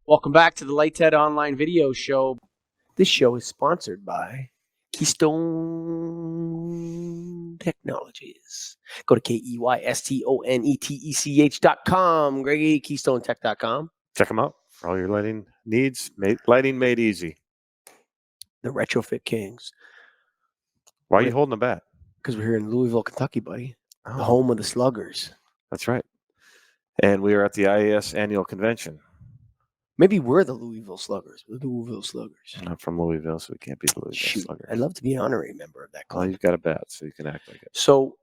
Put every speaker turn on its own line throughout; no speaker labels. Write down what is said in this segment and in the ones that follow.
Welcome back to the Lighthead Online Video Show. This show is sponsored by Keystone Technologies. Go to KEYSTONETECH.com. Greggy, KeystoneTech.com.
Check them out for all your lighting needs. Lighting made easy.
The Retrofit Kings.
Why are you holding the bat?
Because we're here in Louisville, Kentucky, buddy.
Oh,
the home of the Sluggers.
That's right. And we are at the IES Annual Convention.
Maybe we're the Louisville Sluggers. We're the Louisville Sluggers.
I'm not from Louisville, so we can't be the Louisville Sluggers.
I'd love to be an honorary member of that club.
Well, you've got a bat, so you can act like it.
So,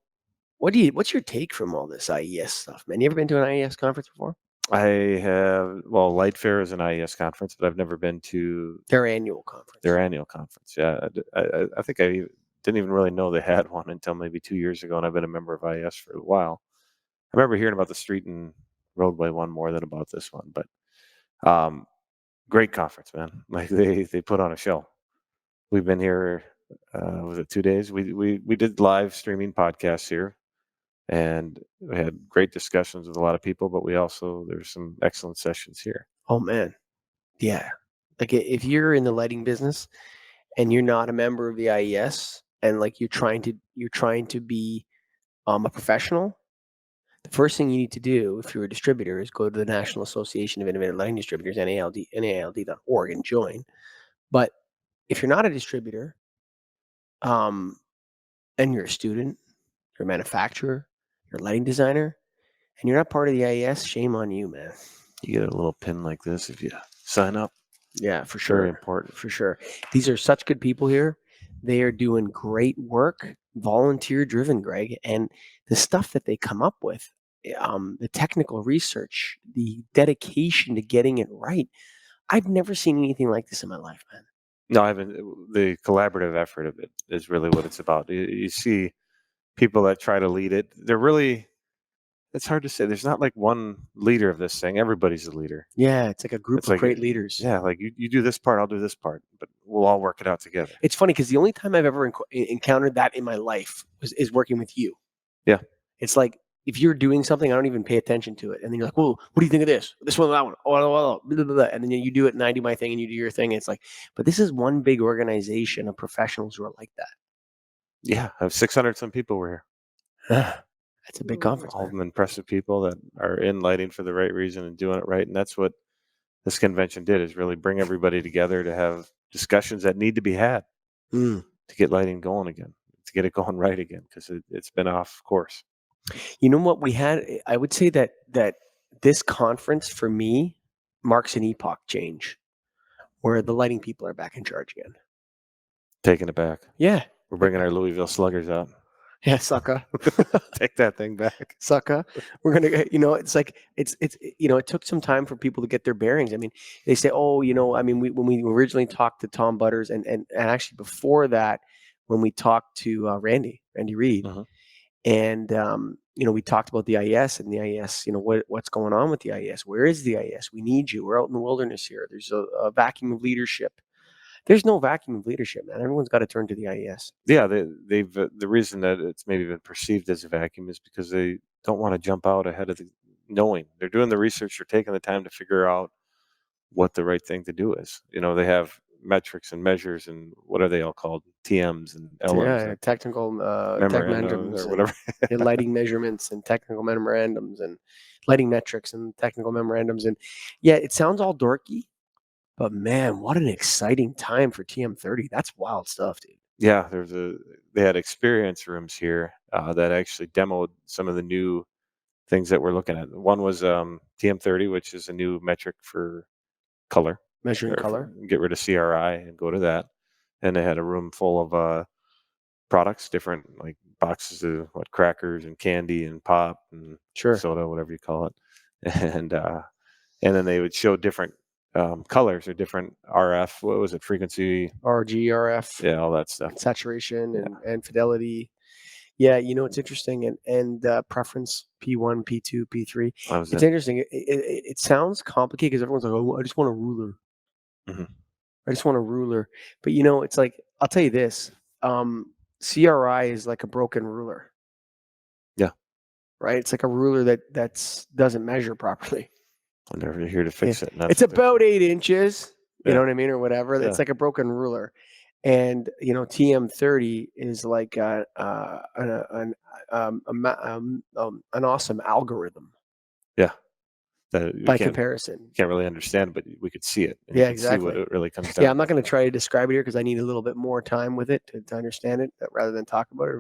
what's your take from all this IES stuff, man? You ever been to an IES conference before?
I have. Well, Light Fair is an IES conference, but I've never been to
their annual conference.
Yeah, I think I didn't even really know they had one until maybe 2 years ago, and I've been a member of IES for a while. I remember hearing about the street and roadway one more than about this one, but great conference, man. Like they put on a show. We've been here. Was it 2 days? We did live streaming podcasts here, and we had great discussions with a lot of people. But there's some excellent sessions here.
Oh man, yeah. Like if you're in the lighting business and you're not a member of the IES, and like you're trying to be a professional, the first thing you need to do if you're a distributor is go to the National Association of Independent Lighting Distributors, NALD.org, and join. But if you're not a distributor, and you're a student, you're a manufacturer, you're a lighting designer, and you're not part of the IES, shame on you, man.
You get a little pin like this if you sign up.
Yeah, for sure.
Very important.
For sure. These are such good people here. They are doing great work, volunteer-driven, Greg, and the stuff that they come up with, the technical research, the dedication to getting it right. I've never seen anything like this in my life, man.
No, I haven't. The collaborative effort of it is really what it's about. You see people that try to lead it. It's hard to say. There's not like one leader of this thing. Everybody's a leader.
Yeah, it's like a group of great leaders.
Yeah, like you do this part, I'll do this part, but we'll all work it out together.
It's funny because the only time I've ever encountered that in my life is working with you.
Yeah.
It's like if you're doing something, I don't even pay attention to it. And then you're like, well, what do you think of this? This one, that one. Oh, blah, blah, blah. And then you do it and I do my thing and you do your thing. And it's like, but this is one big organization of professionals who are like that.
Yeah. I have 600 some people were here.
That's a big conference.
All of them impressive people that are in lighting for the right reason and doing it right. And that's what this convention did, is really bring everybody together to have discussions that need to be had to get lighting going again, to get it going right again, because it's been off course.
You know what we had? I would say that this conference for me marks an epoch change where the lighting people are back in charge again.
Taking it back.
Yeah.
We're bringing our Louisville Sluggers out.
Yeah, sucker.
Take that thing back.
Sucker. We're going to, it's like, it took some time for people to get their bearings. I mean, they say, when we originally talked to Tom Butters and actually before that, when we talked to Randy Reed, and, we talked about the IES and the IES, what's going on with the IES? Where is the IES? We need you. We're out in the wilderness here. There's a vacuum of leadership. There's no vacuum of leadership, man. Everyone's got to turn to the IES.
Yeah, they've the reason that it's maybe been perceived as a vacuum is because they don't want to jump out ahead of knowing. They're doing the research. They're taking the time to figure out what the right thing to do is. They have metrics and measures and what are they all called? TMs and LMs.
Yeah, technical memorandums
or whatever.
Lighting measurements and technical memorandums and lighting metrics and technical memorandums. And yeah, it sounds all dorky. But man, what an exciting time for TM30. That's wild stuff, dude.
Yeah, they had experience rooms here that actually demoed some of the new things that we're looking at. One was TM30, which is a new metric for color.
Measuring color.
Get rid of CRI and go to that. And they had a room full of products, different like boxes of crackers and candy and pop and soda, whatever you call it. And then they would show different colors or different RF. What was it? Frequency,
RG, RF.
Yeah, all that stuff.
Saturation and fidelity. Yeah, it's interesting. And preference P1, P2, P3. It's interesting. It sounds complicated because everyone's like, oh, I just want a ruler. I just want a ruler. But it's like, I'll tell you this. CRI is like a broken ruler.
Yeah.
Right? It's like a ruler that doesn't measure properly.
I'm never here to fix it. And that's
It's
what they're
about
saying.
8 inches. You know
Yeah.
what I mean, or whatever. It's
Yeah.
like a broken ruler. And TM30 is like an awesome algorithm
Yeah. That we
by
can't
comparison.
really understand, but we could see it, and you
Yeah,
can see what
exactly.
it really comes
Yeah,
down
I'm not
to.
going to try to describe it here because I need a little bit more time with it to understand it rather than talk about it.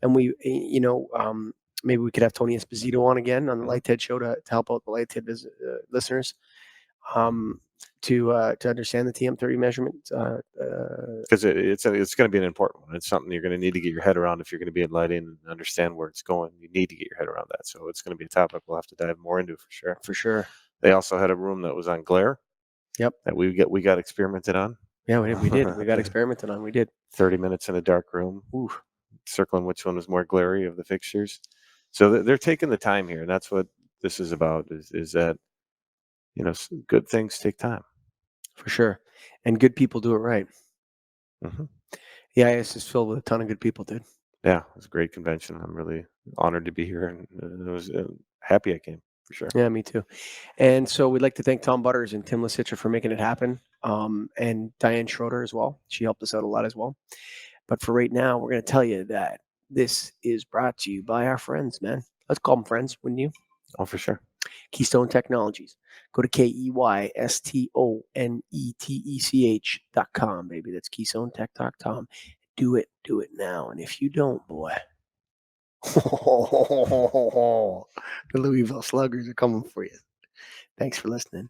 And maybe we could have Tony Esposito on again on the
Mhm.
Light Ted show to help out the Light Ted listeners to understand the TM30 measurement.
Because it's going to be an important one. It's something you're going to need to get your head around if you're going to be in lighting and understand where it's going. You need to get your head around that. So it's going to be a topic we'll have to dive more into for sure.
For sure.
They also had a room that was on glare
Yep.
that we got experimented on.
Yeah, we did. We got experimented on. We did.
30 minutes in a dark room,
Ooh,
circling which one was more glary of the fixtures. So they're taking the time here, and that's what this is about. Is that good things take time.
for sure. And good people do it right.
Hmm.
The IS is filled with a ton of good people, dude.
Yeah, it was a great convention. I'm really honored to be here, and I was happy I came for sure.
Yeah, me too. And so we'd like to thank Tom Butters and Tim Lisitra for making it happen, and Diane Schroeder as well. She helped us out a lot as well. But for right now, we're going to tell you that this is brought to you by our friends, man. Let's call them friends, wouldn't you?
Oh, for sure.
Keystone Technologies. Go to KEYSTONETECH.com, baby. That's KeystoneTech.com. Do it now. And if you don't, boy, the Louisville Sluggers are coming for you. Thanks for listening.